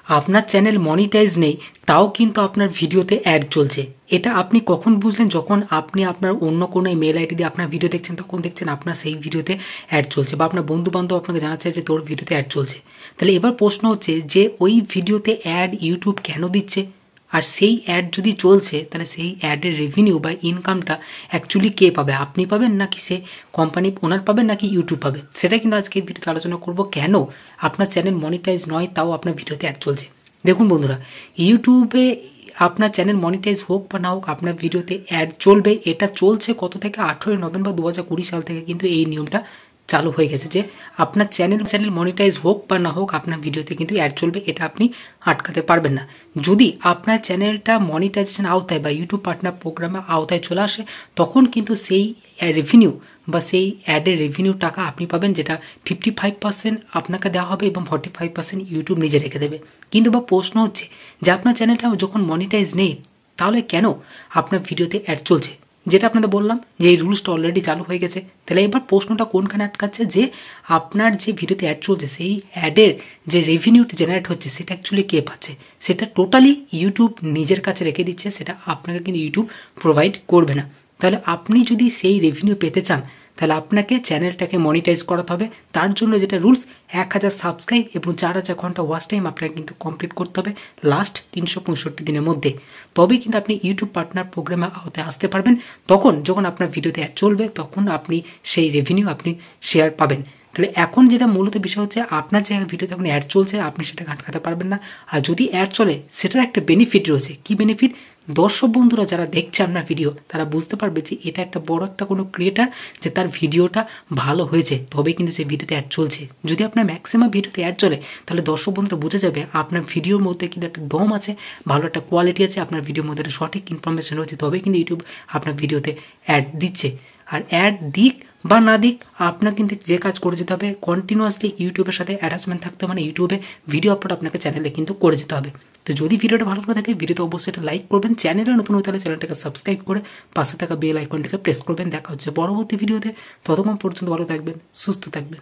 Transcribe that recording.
আপনার channel monetize নেই, তাও কিন্তু আপনার ভিডিওতে অ্যাড চলছে। এটা আপনি কখন বুঝলেন? যখন আপনি আপনার অন্য কোনো মেল আইডি দিয়ে আপনার ভিডিও দেখছেন, তখন দেখছেন আপনার সেই ভিডিওতে অ্যাড চলছে, বা আপনার বন্ধু বান্ধব আপনাকে জানাচ্ছে যে তোর ভিডিওতে অ্যাড চলছে। তাহলে এবার প্রশ্ন হচ্ছে যে ওই ভিডিওতে অ্যাড ইউটিউব কেন দিচ্ছে? আর সেই অ্যাড যদি চলছে, তাহলে সেই অ্যাডের রেভিনিউ বা ইনকামটা অ্যাকচুয়ালি কে পাবে? আপনি পাবেন, নাকি সে কোম্পানি ওনার পাবেন, নাকি ইউটিউব পাবে? সেটা কিন্তু আজকে ভিডিওতে আলোচনা করব। কেন আপনার চ্যানেল মনিটাইজ নয়, তাও আপনার ভিডিওতে অ্যাড চলছে। দেখুন বন্ধুরা, ইউটিউবে আপনার চ্যানেল মনিটাইজ হোক বা না হোক, আপনার ভিডিওতে অ্যাড চলবে। এটা চলছে কত থেকে? 18 নভেম্বর 2020 সাল থেকে কিন্তু এই নিয়মটা চালু হয়ে গেছে যে আপনার চ্যানেল মনিটাইজ হোক বা না হোক, আপনার ভিডিওতে কিন্তু অ্যাড চলবে। এটা আপনি আটকাতে পারবেন না। যদি আপনার চ্যানেলটা মনিটাইজেশন আওতায় বা ইউটিউব পার্টনার প্রোগ্রামের আওতায় চলে আসে, তখন কিন্তু সেই রেভিনিউ বা সেই অ্যাডের রেভিনিউ টাকা আপনি পাবেন, যেটা 55% আপনাকে দেওয়া হবে এবং 45% ইউটিউব নিজে রেখে দেবে। কিন্তু বা প্রশ্ন হচ্ছে যে আপনার চ্যানেলটা যখন মনিটাইজ নেই, তাহলে কেন আপনার ভিডিওতে অ্যাড চলছে? যেটা আপনাদের বললাম যে এই রুলসটা অলরেডি চালু হয়ে গেছে। তাহলে এবার প্রশ্নটা কোনখানে আটকাচ্ছে? যে আপনার যে ভিডিওতে অ্যাড চলছে, সেই অ্যাডের যে রেভিনিউটা জেনারেট হচ্ছে, সেটা অ্যাকচুয়ালি কে পাচ্ছে? সেটা টোটালি ইউটিউব নিজের কাছে রেখে দিচ্ছে, সেটা আপনাকে কিন্তু ইউটিউব প্রোভাইড করবে না। তাহলে আপনি যদি সেই রেভিনিউ পেতে চান, তাহলে আপনাকে চ্যানেলটাকে মনিটাইজ করাতে হবে। তার জন্য যেটা রুলস, 1000 সাবস্ক্রাইব এবং 4000 ঘন্টা ওয়াচ টাইম আপনাকে কিন্তু কমপ্লিট করতে হবে লাস্ট 365 দিনের মধ্যে। তবেই কিন্তু আপনি ইউটিউব পার্টনার প্রোগ্রামে আওতায় আসতে পারবেন। তখন যখন আপনার ভিডিওতে অ্যাড চলবে, তখন আপনি সেই রেভিনিউ আপনি শেয়ার পাবেন। তাহলে এখন যেটা মূলত বিষয় হচ্ছে, আপনার যে ভিডিওতে এখন অ্যাড চলছে, আপনি সেটা আটকাতে পারবেন না। আর যদি অ্যাড চলে, সেটার একটা বেনিফিট রয়েছে। কি বেনিফিট? দর্শক বন্ধুরা যারা দেখছে আপনার ভিডিও, তারা বুঝতে পারবে যে এটা একটা বড় একটা কোনো ক্রিয়েটার, যে তার ভিডিওটা ভালো হয়েছে, তবে কিন্তু সেই ভিডিওতে অ্যাড চলছে। যদি আপনার ম্যাক্সিমাম ভিডিওতে অ্যাড চলে, তাহলে দর্শক বন্ধুরা বুঝে যাবে আপনার ভিডিওর মধ্যে কিন্তু একটা দম আছে, ভালো একটা কোয়ালিটি আছে, আপনার ভিডিওর মধ্যে একটা সঠিক ইনফরমেশন রয়েছে, তবেই কিন্তু ইউটিউব আপনার ভিডিওতে অ্যাড দিচ্ছে। আর অ্যাড দিক বা না দিক, আপনার কিন্তু যে কাজ করে যেতে হবে, কন্টিনিউয়াসলি ইউটিউবের সাথে অ্যাটাচমেন্ট থাকতে হবে। মানে ইউটিউবে ভিডিও আপলোড আপনাকে চ্যানেলে কিন্তু করে যেতে হবে। তো যদি ভিডিওটা ভালো লাগে থাকে, ভিডিওতে অবশ্যই একটা লাইক করবেন। চ্যানেলে নতুন হতে হলে চ্যানেলটাকে সাবস্ক্রাইব করে পাশে থাকা বেল আইকনটাকে প্রেস করবেন। দেখা হচ্ছে পরবর্তী ভিডিওতে। ততক্ষণ পর্যন্ত ভালো থাকবেন, সুস্থ থাকবেন।